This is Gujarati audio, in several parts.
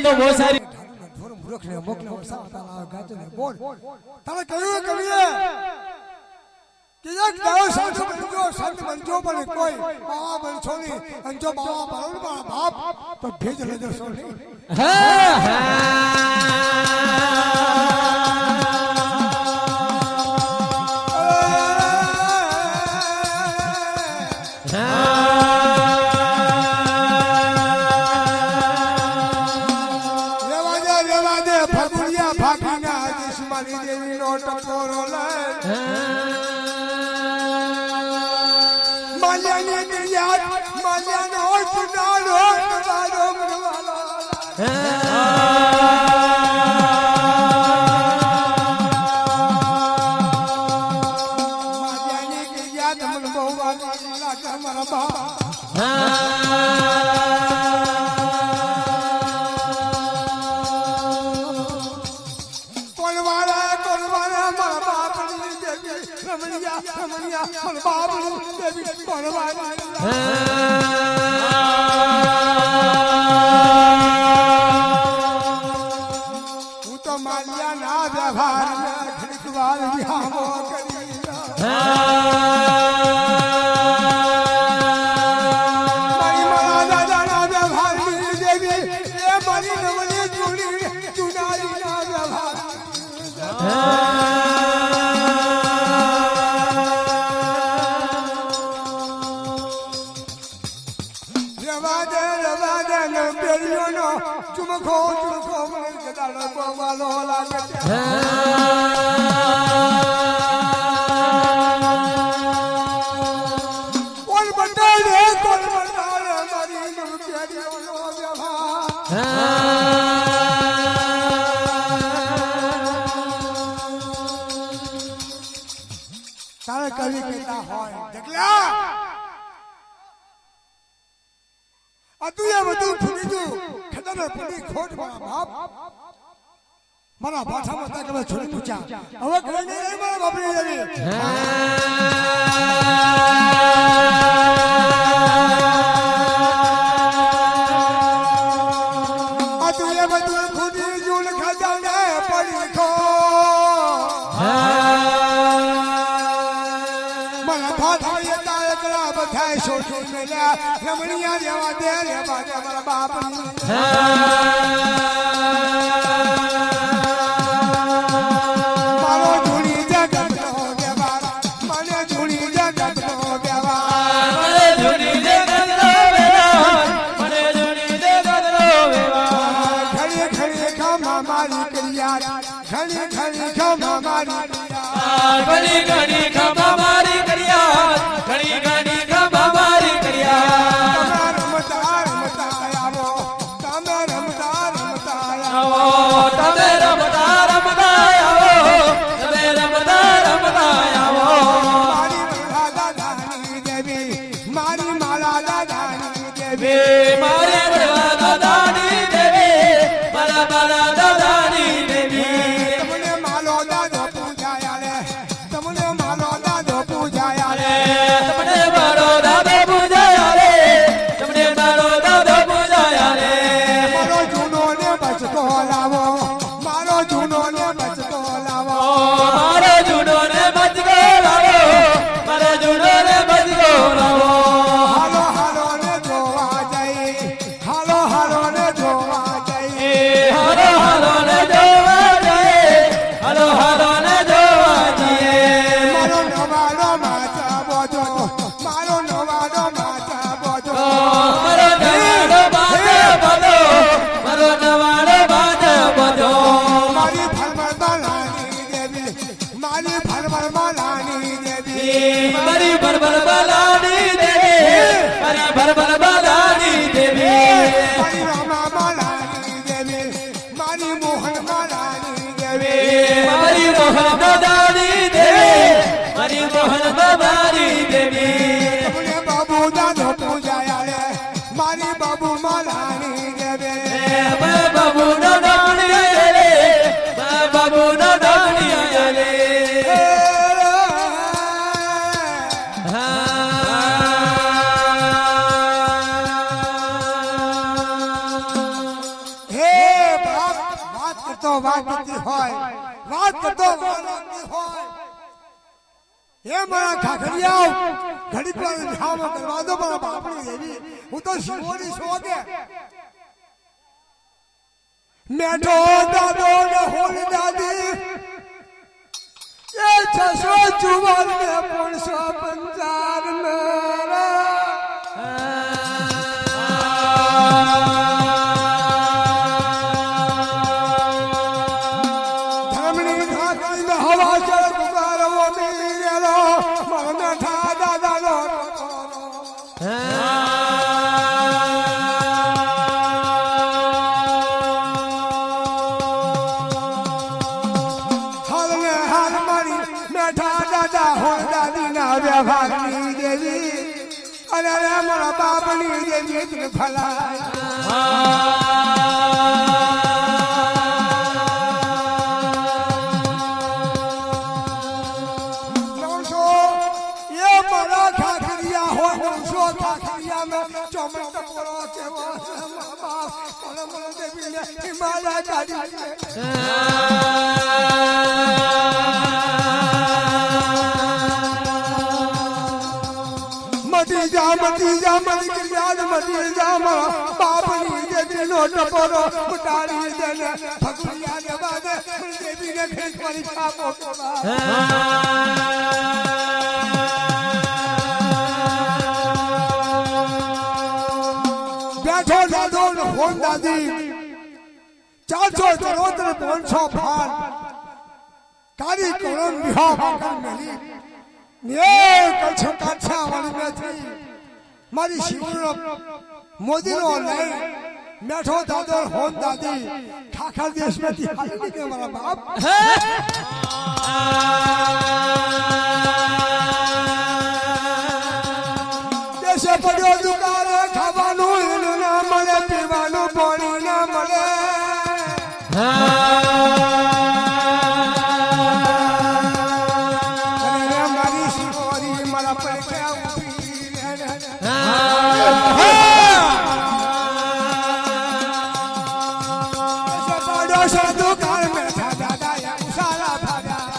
તો બહુ સારી મૂર્ખ ને મોકલે સાતા ગાતે ને બોલ તારે કહ્યું કવિએ કે એક દાવ સંત બનજો પણ કોઈ બાવા બનશો નહીં અંજો બાવા બનો બાપ તો ભેજ લેજો છો નહીં હું તો માલિયા ના વ્યવહાર ઘડીકવાર વિહામો કરી મારી મારા દાદાના વ્યવહાર દેવી એ મારી નવલી ચૂડી ચુનારી ના વ્યવહાર ચુમખો મને ગદાડો બોવાલો લાગે કોણ બંધાય રે કોણ બંધાય મારી નવકેડીઓનો વ્યવહાર તારે કવિ કહેતા હોય જગલા અતુએ બધું ફૂટી ગયું ખતર પડી ખોટ મારા બાપ મારા ભાષામાં તા કবে છોડી મૂક્યા હવે ઘરે નહીં મારા બાપની જવી અતુએ બધું ફૂટી ગયું ખજાને પડી ખો મારા ભાષાએ તા એકલા બધાય છોડી મેલ્યા રમણીયા જેવા દે રે બાજે મારા બાપ મારો જોડી જગત નો વ્યવહાર મને જોડી જગત નો વ્યવહાર મને જોડી જગત નો વ્યવહાર મને જોડી જગત નો વ્યવહાર ઘડી ઘડી ખમા મારી કરિયા ઘડી ઘડી ખમા મારી ઘડી ઘડી ખમા મારી કરિયા ઘડી ઘડી ખમા મારી કરિયા રમતા રમતા આવો તમે રમતા રમતા આવો દેવી મારે વડવા દાદાની દેવી મારા મારા દાદાની દેવી તમને માલો દાદો પૂજાયા રે તમને માલો દાદો પૂજાયા રે તમને મારો દાદો પૂજાયા રે તમને મારો દાદો પૂજાયા રે મારો જૂનો ને બચકો લાવો મારો જૂનો ને બચકો લાવો મારો જૂનો ને બચકો લાવો મારો જૂનો ને બચકો લાવો હાલો હાલો ને જોવા જઈ હાલો હાલો ને જોવા જઈ હાલો હાલો ને જોવા જઈએ હાલો હાલો ને જોવા જઈએ મારો નવાડો માચા બોજો મારો નવાડો માચા બોજો મારો નવાડો બાજે બધો મારો નવાડો બાજે બધો મારી ભરમર માલાની દેવી મારી ભરમર માલાની દેવી મારી ભરભર બાલાની દેવી મારી ભરભર બાલાની દેવી મારી રામા માલાની દેવી મારી મોહન માલાની દેવી મારી મોહન દાદાની દેવી મારી મોહન દાદાની દેવી તમને બાબુ દાદો પૂજાયા રે મારી બાબુ માલાની દેવી બાબુ દાદાની રે બાબુ દાદાની રે હે બાપ વાત કરતો વાત કરતી હોય વાત કરતો વાત કરતી હોય હે મારા ખાખરિયાઓ ઘડી પર ધામ કરવા દો મારા બાપની દેવી હું તો શિવોની શોગે મેઠો દાદો ને હોલ દાદી એ 654 ને 555 ધર્મની ખાખરી ને હવા ચડ ગુગારવો મીરેલો મારો મેઠા દાદાનો હાલ ને હાલ મારી મેઠા દાદા હોલ દાદી ના વ્યવહારની દેવી અને મારા બાપની દેવી તું ભલાય મારા ખાખરિયા હોય નવસો ખાખરિયા में ચોમટ પોરો કેવો મા બાપ મને મને દેવી ને હિમાલય ગાડી મટી જા મરી યાદ મટી જા મારા બાપની દેવી નો ટપોરો ઉતારી દેને ભગુરિયા ને બાદે દેવી ને ખેસ મારી છાપો બેઠો દાદો ને હોન દાદી 454 500 ભાર કારી કોરમ વિહા બાકર મેલી ને કચ્છ કાછા વાળી મેથી મારી શિવનો મોદીનો લઈ મેઠો દાદો હોન દાદી ખાખર દેશ મેથી હાલી નીકળે મારા બાપ દેશે પડ્યો દુકાને ખાવાનું ના મળે પીવાનું પાણી ના મળે અને મારી શિવોરી મારા પડખે ઊભી રહે દેશે પડ્યો છે દુકાન મેઠા દાદા ઉસારા ભાગ્યા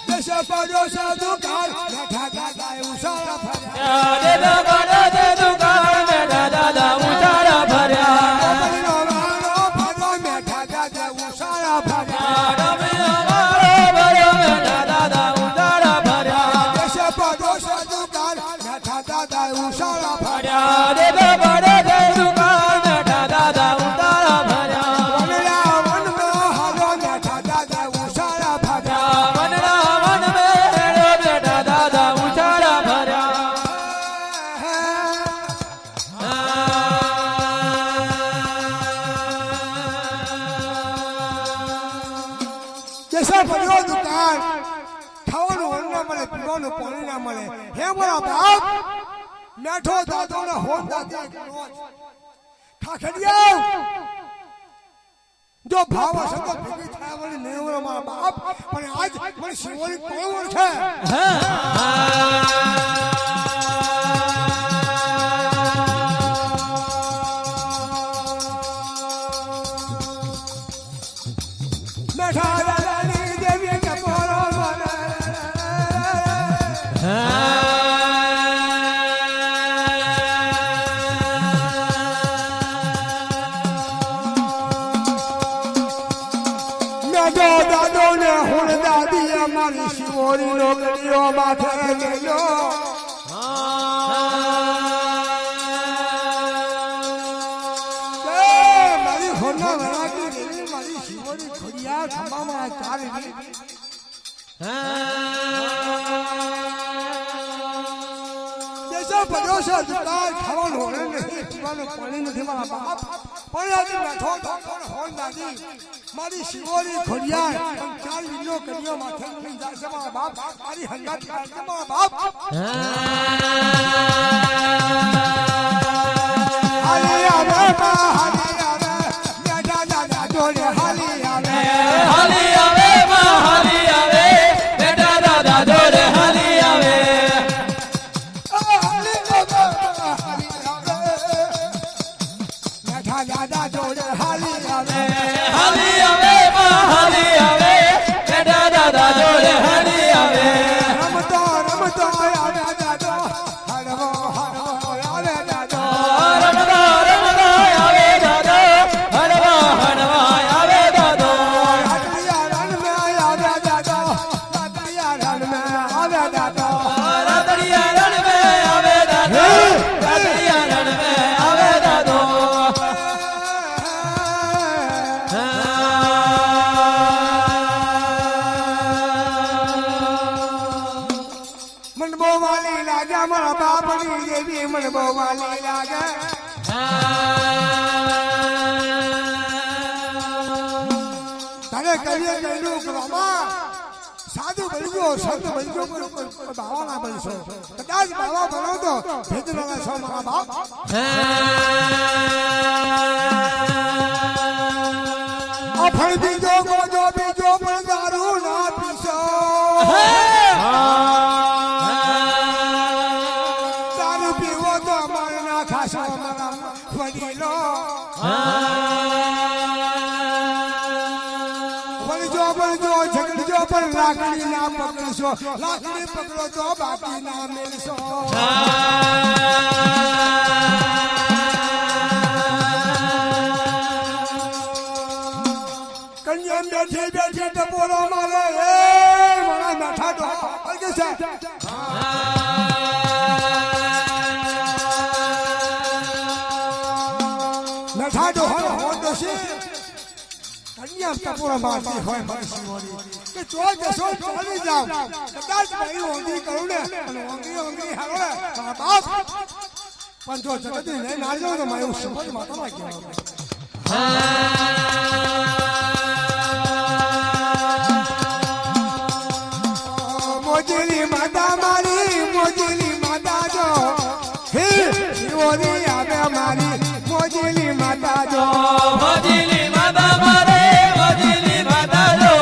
દેશે પડ્યો છે દુકાન મેઠા દાદા ઉસારા ભાગ્યા દેદા બડા દે દુકાન મેઠા દાદા ઉતારા ભર્યા મેઠા દાદા ઉસારા ભાગ્યા રમે અમારો ભર્યો મેઠા દાદા ઉતારા ભર્યા દેશે પડ્યો છે દુકાન મેઠા દાદા ઉસારા ભાગ્યા દેદા બડા દે દુકાન મેઠા દાદા ઉતારા ભર્યા વનરા વનમાં હાલો મેઠા દાદા ઉસારા ભાગ્યા વનરા વન મેળો મેઠા દાદા ઉતારા ભર્યા કેસા પડ્યો દુકાન ખાવાનું અન્ન ના મળે પીવાનું પાણી ના મળે હે મારા બાપ મેઠો દાદો ને હોન દાદી ખાખડિયા જો ભાવ હશે તો ભેગી થયા વળી નેવરો મારા બાપ પણ આજ મને શિવોની કોણ છે મેઠા દાદાની દેવી કે બોલો મને દાદો ને હું દાદી અમારી શિવોરી નો ગળિયો માથે લેલો મારી ખોરના વરાકી દેવી મારી શિવોરી ખોડિયા ખમામાં ચાલી દેશો પડોશો દુકાન ખાવાનું હોને નહીં પીવાનું પાણી નથી મારા બાપ પણ આજે બેઠો હોન દાદી મારી શિવોરી ખોડિયા ચાર વિનો કર્યો માથે લઈ જાય મારા બાપ મારી હંગાત કાઢે મારા બાપ હાલી આવે હાલી આવે દાદા દાદા જોડે હાલી આવે હાલી આવે માં હાલી આવે બેટા દાદા જોડે હાલી આવે હાલી આવે બેઠા દાદા જોડે હાલી આવે હાલી આવે માં હાલી આવે બેટા દાદા જોડે હાલી આવે રમતો રમતો આવે દાદો હરવો હરવો આવે દાદો રમતો રમતો આવે દાદો હરવા હરવા આવે દાદો રાતડિયા રણ મે આવે દાદો રાતડિયા રણ મે આવે દાદો રાતડિયા રણ મે આવે દાદો રાતડિયા રણ મે આવે દાદો मन बो वाली लागे मारा बापनी देवी मन बो वाली लागे तारे करिए कहलू करोमा साधु बन गयो संत बन गयो पर बाबा ना बन सो कदाच बाबा बनो तो भेजना सो मारा बाप अफण बीजो गोजो बीजो पण दारू ना पीसो दारू पीवो तो मर ना खासो मारा वडीलो वणजो झगड़जो पण लाकड़ी ना पकड़सो लाकड़ी पकड़ो तो बाकी ना मिलसो कन्या बैठी बैठी टपोरो मारे मारा बैठा तो अलग से बैठा तो हो तो से कन्या टपोरो मारती होय मारी शिवोरी के तो जसो चली जाओ कदाच भाई होंगी करू ने होंगी होंगी हारो ने बाप पंचो जगत ने नारियो तो मायो शपथ माता मा के मोजली माता मारी मोजली माता जो हे शिवोरी आवे मारी मोजली माता जो મોજીલી માતા મારે મોજીલી માતા જો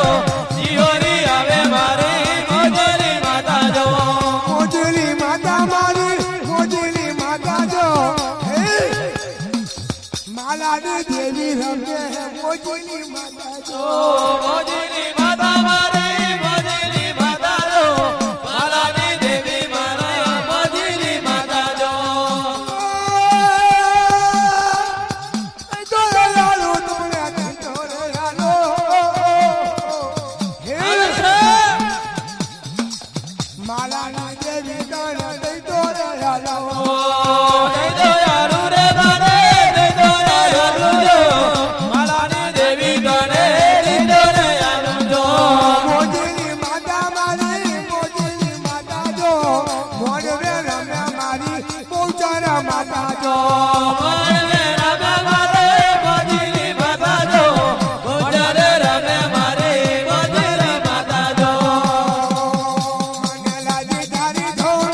શિહોરી આવે મારે મોજીલી માતા જો मोजली माता मारी मोजली माता जो हे माला दी देवी रमे है मोजली माता जो મોજીલી માતા મારે મોજીલી માતા જો માલાની દેવી મારે મોજીલી માતા જો तो लालो तुमने तो लालो हे माला दी देवी तो लालो દઈ દો યારું રે મારે દઈ દો રે યારું જો માલાની દેવી ગણે દઈ દો રે યારું જો मोजली माता मारी मोजली माता जो मोरवे रम्या मारी मोचारा माता जो મોરવે રમે મારે મોજીલી માતા જો મોજરે રમે મારે મોજીલી માતા જો मनला जी धारी धोन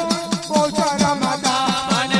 मोचारा माता મને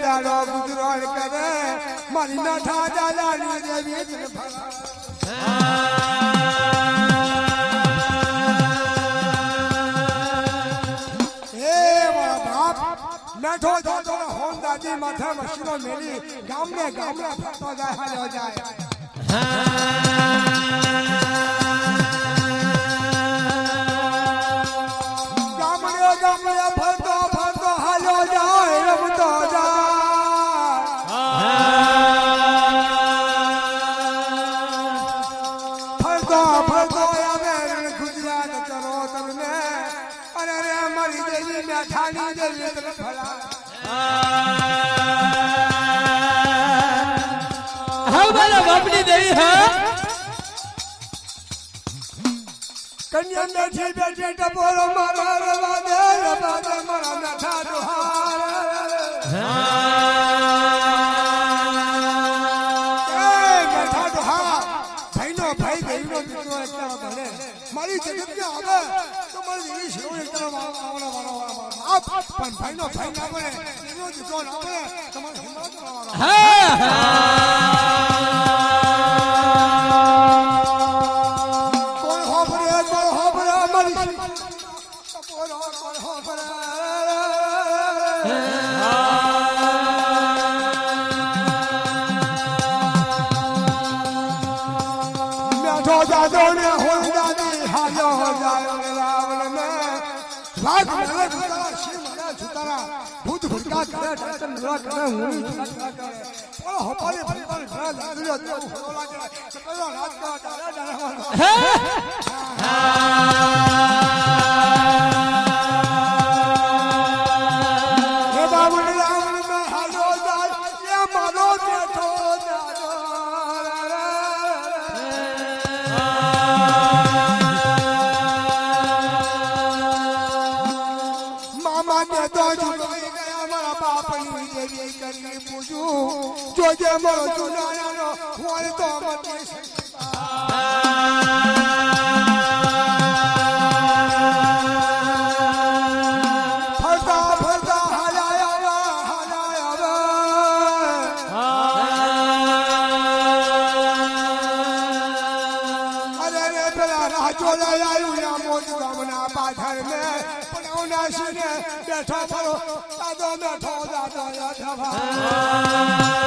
દાડો ગુજરાન કરે મારી નાઠા દાદાની દેવી તને ભલા મેઠો જાતો હોમ દાદી માથે મશીનો મેલી ગામને ફરતો જાય હાલ્યો જાય ગામડે ફરતો હાલ્યો જાય રમતો જાય ફરતો આવે ગુજરાત ચરો તમને અને રે મારી દેવી મેઠાની દેવી તને ભલા હા મારા બાપની દેવી હા કન્યા બેઠી બેઠી ટપોરો મારા રવા દે મારા મેઠા દુહાર મેઠા દુહાર ભાઈનો ભાઈ ગઈનો દીકરો એકલા ભણે મારી જગતમાં આવે તો મારી દેવી શિરો એકલા વાળા પણ ભાઈનો ભાઈ ના બને એનો દીકરો ના બને તમારે હિંમત કરવાનો કોણ હોબરે મારી ટપોરો કોણ હોબરે મેઠો જાદો ને હોલ દાદી હાલ્યો જાય રાવણ ને ભાગ મને સુતારા શિવ મને સુતારા ભૂત ભૂતકા કરે ડાચન નરા કરે હુની સુતારા કરે ઓલો હોપાલે ભલપાલ ઘણા લાગલ્યો તો હોલો લાગે સકળો રાત કા ડારા હે બાવણ રાવણ મે હાલ્યો જાય એ મારો મેઠો જાદો જોજે મારો જુનાનો હોય તો મતે ફરતા હાલાયા અરે રે પેલા રાજો લઈ આવ્યું યા મોજ ગામના પાછળ મે પણવના શીને બેઠો મારો દાદો બેઠો દાદો યાદવા હા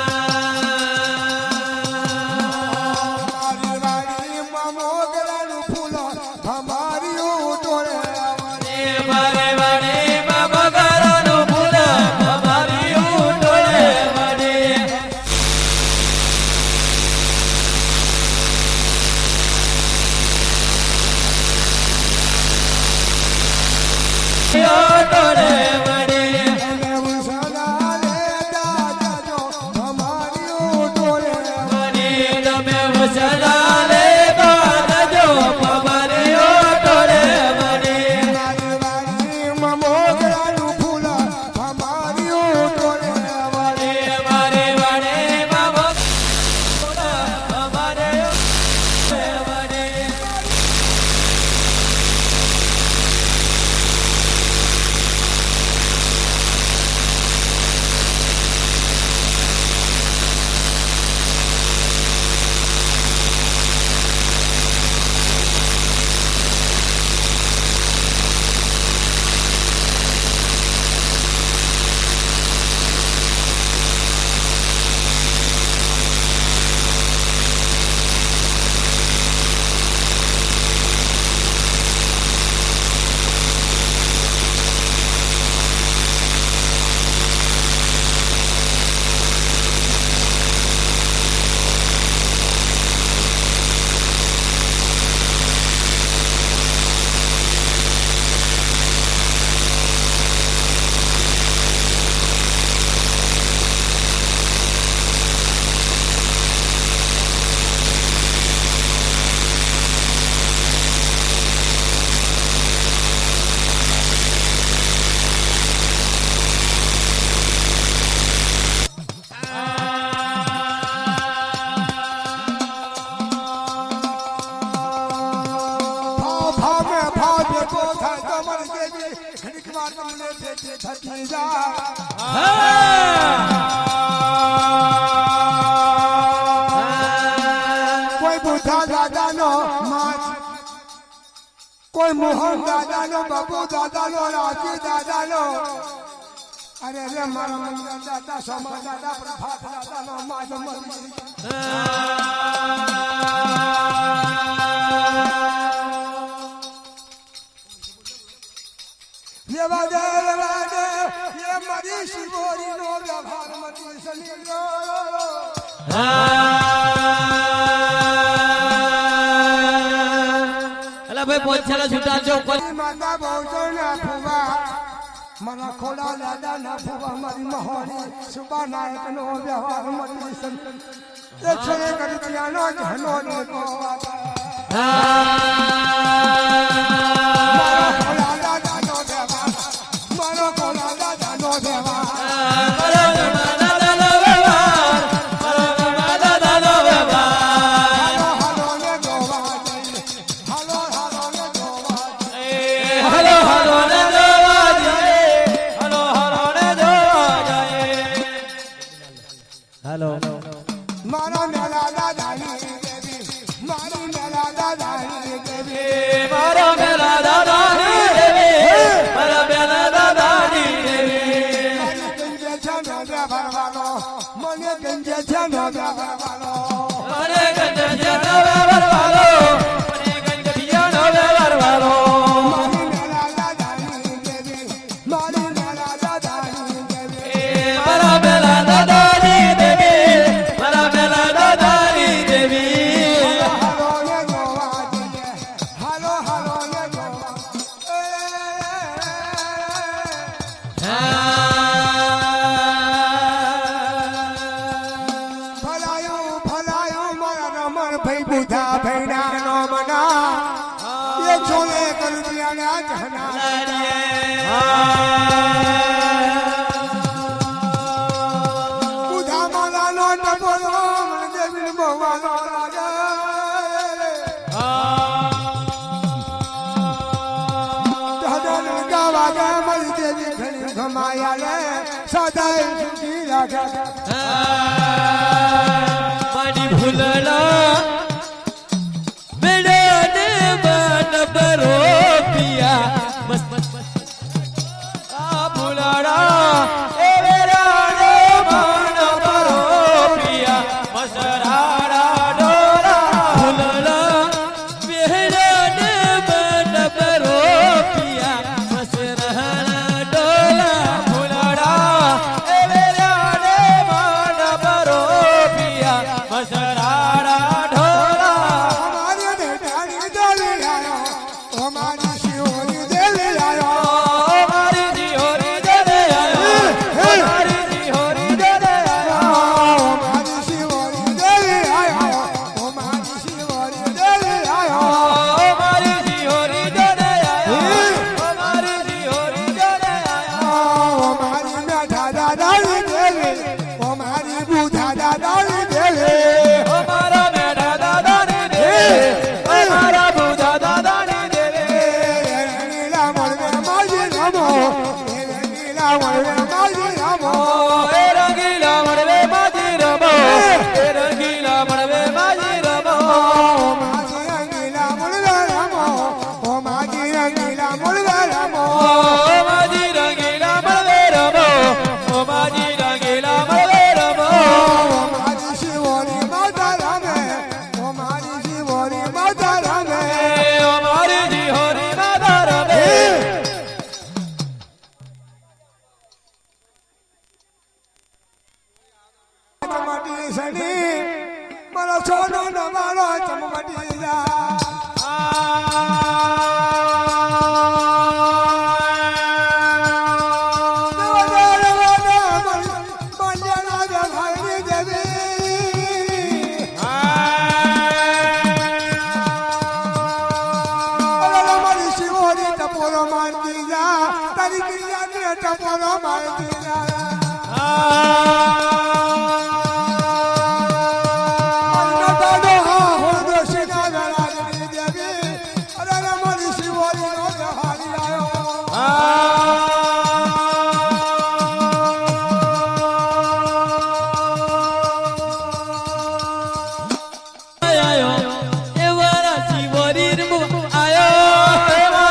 કોઈ મોહન દાદાનો બાપુ દાદાનો રાજી દાદાનો અરે રે મારા મંગળ દાદા સમા દાદા પ્રભાત દાદાનો માધવ લેવા દે એ મારી શિવોરીનો વ્યવહાર મતી સલીલો અલા ભાઈ પોછાલા છૂટા છો માતા બહુ ના ફુવા મારા ખોડા દાદા ના ફુવા મારી મહોરી સુબા નાયક નો વ્યવહાર મતી સલીલો તે છોરે કરી ત્યાંનો જહનો ને કોવા મારા મેલા દાદાની દેવી મારી મેલા દાદાની દેવી મારા મેલા દાદાની દેવી મારા મેલા દાદાની દેવી ગંજે છાનો ભરવાનો મને ગંજે છાનો ભરવાનો મને ગંજે છાનો ભરવાનો મને ગંજે છાનો ભરવાનો મારી મેલા દાદાની દેવી મારી મેલા દાદાની દેવી મારા મેલા દાદાની દેવી મારા મેલા દાદાની દેવી હાલો ને ગોવા દે હાલો હાલો ને ગોવા ભલાયો મારા રમણ ભાઈ બુધા ભૈના નો મના એ છોલે કર દિયા જહના બુધા માલા નો ટપોલો મને દેવી મોવાનો રાજા દાદા ગાવા ગા મળી દેવી ઘણી ઘમાયા લે સદાય સુખી રાખ્યા પાણી ભૂલડા બેડે બન બરો પિયા બસ આ ભૂલડા એ બેરાડે બન બરો પિયા મસરાડા ડોરા ભૂલડા બેડે બન બરો પિયા મસરાડા ડોલા ભૂલડા એ બેરાડે બન બરો પિયા મસરાડા ઢોલા અમારી બેટાની દેલી આયો અમારી શિવોરી દેલી આયો મારી જીહોરી દેને આયો મારી જીહોરી દેને આયો અમારી શિવોરી દેલી આયો અમારી શિવોરી દેલી આયો મારી જીહોરી દેને આયો મારી જીહોરી દેને આયો અમારી મેઠા દાદાની દેલી અમારી બુધા દાદાની દેલી અમારા મેઢા દાદાની દેવી અમારા બુધા દાદાની દેવી નીલા મળવે માજી રામો નીલા મળવે માજી રામો એ રંગીલા મળવે માજી રમો એ રંગીલા મળવે માજી રમો માજી રંગીલા મળવે રામો ઓ માજી રંગીલા મળવે રામો માજી રંગીલા મળવે રમો ઓ માજી રંગીલા મળવે રમો મારી શિવોરી માતા રામે ઓ મારી શિવોરી માતા રામે ઓ મારી જીહોરી માતા રમે ચમટી સડી મારો સોનો નવારો ચમટી જા તારી ક્રિયા ટપોરો મારતી જા આયો એ વારા જીવોરી આયો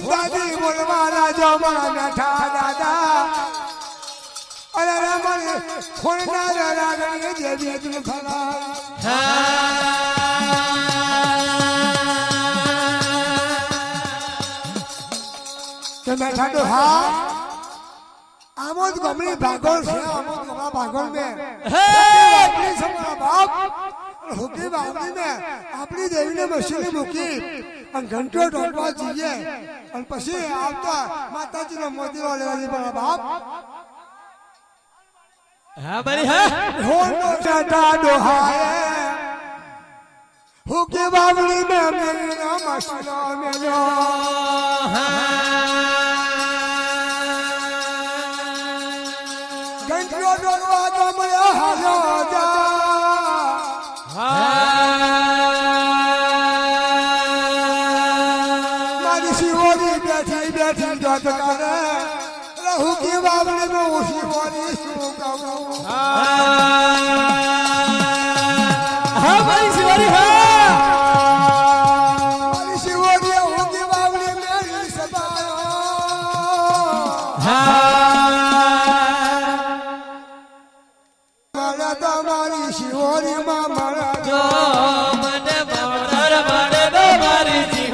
દાદી બોલવાના જો મારા બેઠા દાદા અરે મને ખોલના રાગણી જેવી તું ખરા કે બેઠા તો હા આમોદ ગમણી ભાગોળ છે આમોદ ગમણા ભાગોળ में अपनी समारा बाप हुकी बावली में अपनी देवी ने मशीन મૂકી અને ઘંટો ઢોળવા જઈએ અને પછી આવતા માતાજીનો મોદીઓ લેવા જઈએ મારા બાપ હા બરી હા હોનો ચાટા દોહાય હુકી બાવલી में મેનો મશીનો મેલો ઘંટો ઢોળવા તો મળ્યો હાલો જા जोत करे रहू की बावली में उसी वाली शुरू करूं